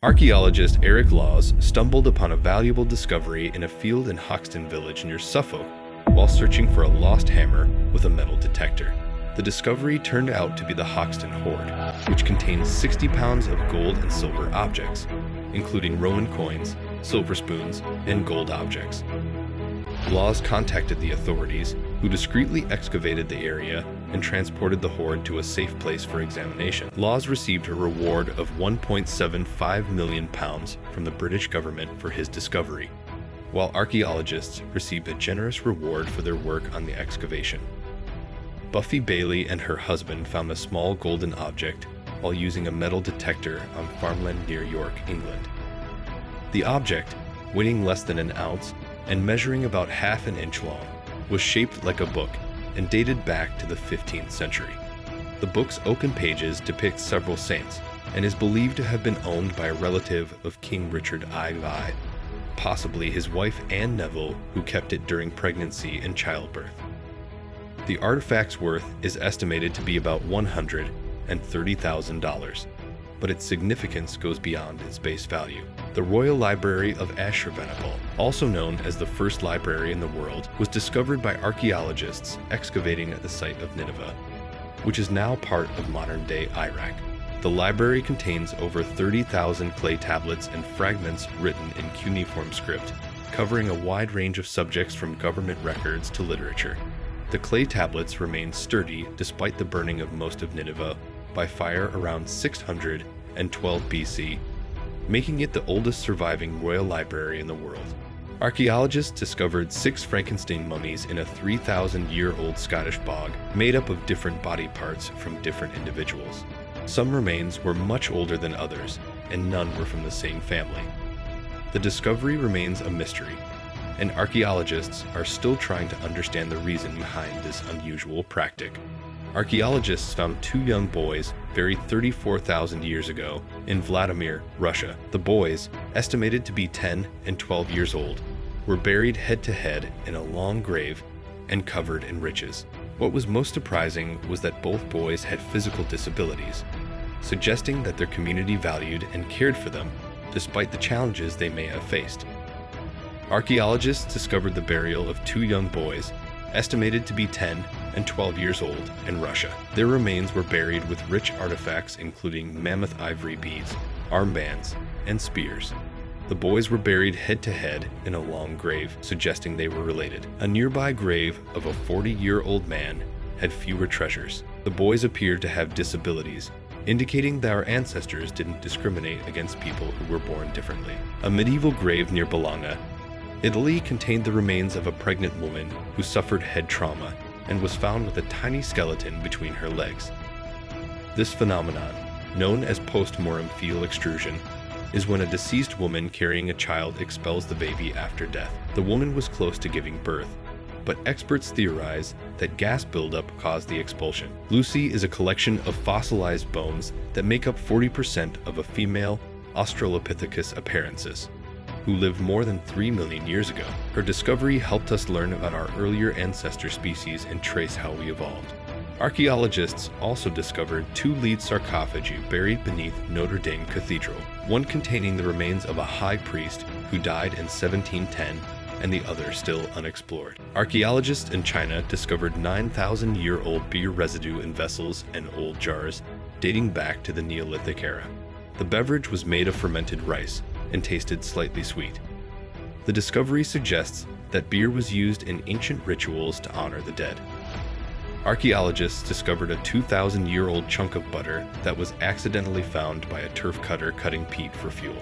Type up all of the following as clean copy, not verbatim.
Archaeologist Eric Laws stumbled upon a valuable discovery in a field in Hoxton Village near Suffolk while searching for a lost hammer with a metal detector. The discovery turned out to be the Hoxton Horde, which contains 60 pounds of gold and silver objects, including Roman coins, silver spoons, and gold objects. Laws contacted the authorities, who discreetly excavated the area and transported the hoard to a safe place for examination. Laws received a reward of £1.75 million from the British government for his discovery, while archaeologists received a generous reward for their work on the excavation. Buffy Bailey and her husband found a small golden object while using a metal detector on farmland near York, England. The object, weighing less than an ounce and measuring about half an inch long, was shaped like a book and dated back to the 15th century. The book's oaken pages depict several saints and is believed to have been owned by a relative of King Richard IV, possibly his wife Anne Neville, who kept it during pregnancy and childbirth. The artifact's worth is estimated to be about $130,000, but its significance goes beyond its base value. The Royal Library of Ashurbanipal, also known as the first library in the world, was discovered by archaeologists excavating at the site of Nineveh, which is now part of modern-day Iraq. The library contains over 30,000 clay tablets and fragments written in cuneiform script, covering a wide range of subjects from government records to literature. The clay tablets remain sturdy despite the burning of most of Nineveh by fire around 612 BC, making it the oldest surviving royal library in the world. Archaeologists discovered 6 Frankenstein mummies in a 3,000-year-old Scottish bog made up of different body parts from different individuals. Some remains were much older than others, and none were from the same family. The discovery remains a mystery, and archaeologists are still trying to understand the reason behind this unusual practice. Archaeologists found 2 young boys buried 34,000 years ago in Vladimir, Russia. The boys, estimated to be 10 and 12 years old, were buried head-to-head in a long grave and covered in riches. What was most surprising was that both boys had physical disabilities, suggesting that their community valued and cared for them despite the challenges they may have faced. Archaeologists discovered the burial of 2 young boys, estimated to be 10 and 12 years old, in Russia. Their remains were buried with rich artifacts including mammoth ivory beads, armbands, and spears. The boys were buried head-to-head in a long grave, suggesting they were related. A nearby grave of a 40-year-old man had fewer treasures. The boys appeared to have disabilities, indicating that our ancestors didn't discriminate against people who were born differently. A medieval grave near Bologna, Italy, contained the remains of a pregnant woman who suffered head trauma and was found with a tiny skeleton between her legs. This phenomenon, known as post-mortem fetal extrusion, is when a deceased woman carrying a child expels the baby after death. The woman was close to giving birth, but experts theorize that gas buildup caused the expulsion. Lucy is a collection of fossilized bones that make up 40% of a female Australopithecus afarensis, who lived more than 3 million years ago. Her discovery helped us learn about our earlier ancestor species and trace how we evolved. Archaeologists also discovered 2 lead sarcophagi buried beneath Notre Dame Cathedral, one containing the remains of a high priest who died in 1710 and the other still unexplored. Archaeologists in China discovered 9,000-year-old beer residue in vessels and old jars dating back to the Neolithic era. The beverage was made of fermented rice and tasted slightly sweet. The discovery suggests that beer was used in ancient rituals to honor the dead. Archaeologists discovered a 2,000-year-old chunk of butter that was accidentally found by a turf cutter cutting peat for fuel.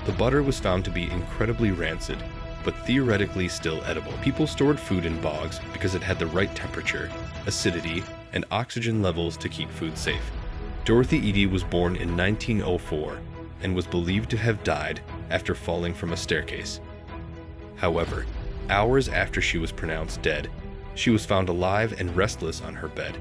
The butter was found to be incredibly rancid, but theoretically still edible. People stored food in bogs because it had the right temperature, acidity, and oxygen levels to keep food safe. Dorothy Eady was born in 1904 and was believed to have died after falling from a staircase. However, hours after she was pronounced dead, she was found alive and restless on her bed.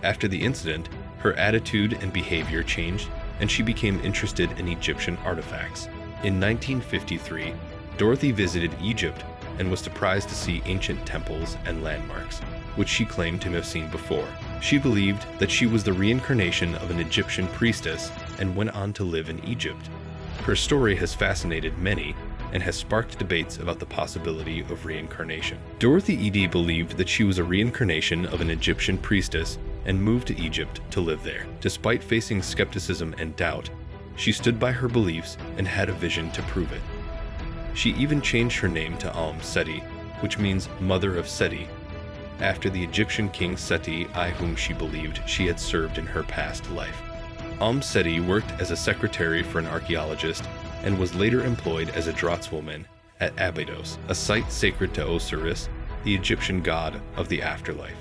After the incident, her attitude and behavior changed, and she became interested in Egyptian artifacts. In 1953, Dorothy visited Egypt and was surprised to see ancient temples and landmarks, which she claimed to have seen before. She believed that she was the reincarnation of an Egyptian priestess and went on to live in Egypt. Her story has fascinated many and has sparked debates about the possibility of reincarnation. Dorothy Edie believed that she was a reincarnation of an Egyptian priestess and moved to Egypt to live there. Despite facing skepticism and doubt, she stood by her beliefs and had a vision to prove it. She even changed her name to Seti, which means Mother of Seti, after the Egyptian king Seti I whom she believed she had served in her past life. Seti worked as a secretary for an archaeologist and was later employed as a draughtswoman at Abydos, a site sacred to Osiris, the Egyptian god of the afterlife.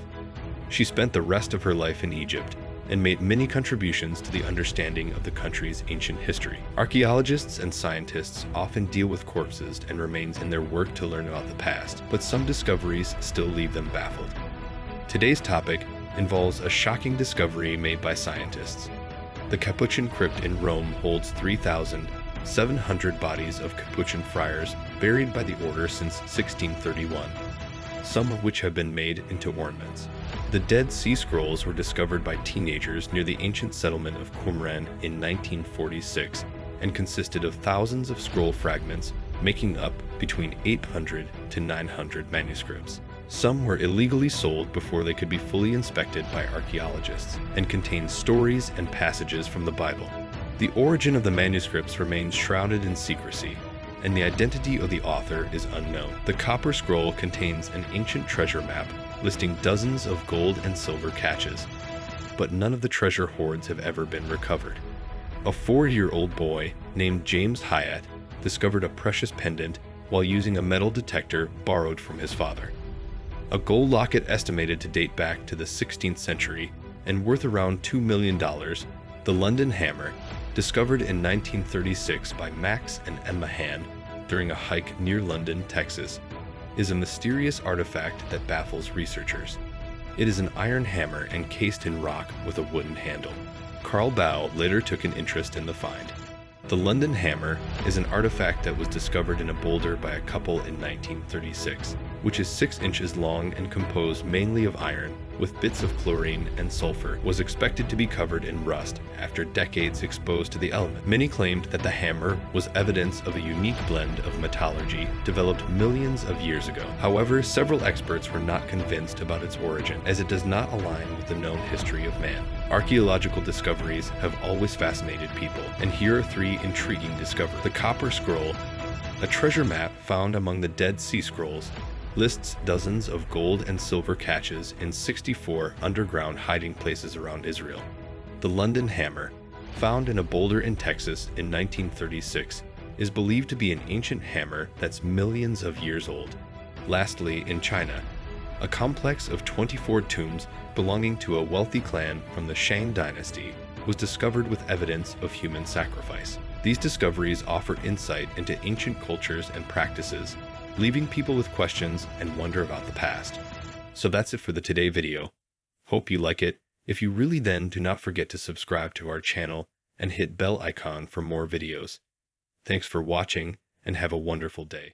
She spent the rest of her life in Egypt and made many contributions to the understanding of the country's ancient history. Archaeologists and scientists often deal with corpses and remains in their work to learn about the past, but some discoveries still leave them baffled. Today's topic involves a shocking discovery made by scientists. The Capuchin crypt in Rome holds 3,700 bodies of Capuchin friars buried by the order since 1631, some of which have been made into ornaments. The Dead Sea Scrolls were discovered by teenagers near the ancient settlement of Qumran in 1946 and consisted of thousands of scroll fragments making up between 800 to 900 manuscripts. Some were illegally sold before they could be fully inspected by archaeologists and contain stories and passages from the Bible. The origin of the manuscripts remains shrouded in secrecy, and the identity of the author is unknown. The copper scroll contains an ancient treasure map listing dozens of gold and silver caches, but none of the treasure hoards have ever been recovered. A 4-year-old boy named James Hyatt discovered a precious pendant while using a metal detector borrowed from his father. A gold locket estimated to date back to the 16th century and worth around $2 million, the London hammer, discovered in 1936 by Max and Emma Hand during a hike near London, Texas, is a mysterious artifact that baffles researchers. It is an iron hammer encased in rock with a wooden handle. Carl Bow later took an interest in the find. The London hammer is an artifact that was discovered in a boulder by a couple in 1936, which is 6 inches long and composed mainly of iron with bits of chlorine and sulfur, was expected to be covered in rust after decades exposed to the element. Many claimed that the hammer was evidence of a unique blend of metallurgy developed millions of years ago. However, several experts were not convinced about its origin, as it does not align with the known history of man. Archaeological discoveries have always fascinated people, and here are 3 intriguing discoveries. The copper scroll, a treasure map found among the Dead Sea Scrolls, lists dozens of gold and silver caches in 64 underground hiding places around Israel. The London hammer, found in a boulder in Texas in 1936, is believed to be an ancient hammer that's millions of years old. Lastly, in China, a complex of 24 tombs belonging to a wealthy clan from the Shang dynasty was discovered with evidence of human sacrifice. These discoveries offer insight into ancient cultures and practices, leaving people with questions and wonder about the past. So that's it for the today video. Hope you like it. If you really then, do not forget to subscribe to our channel and hit bell icon for more videos. Thanks for watching and have a wonderful day.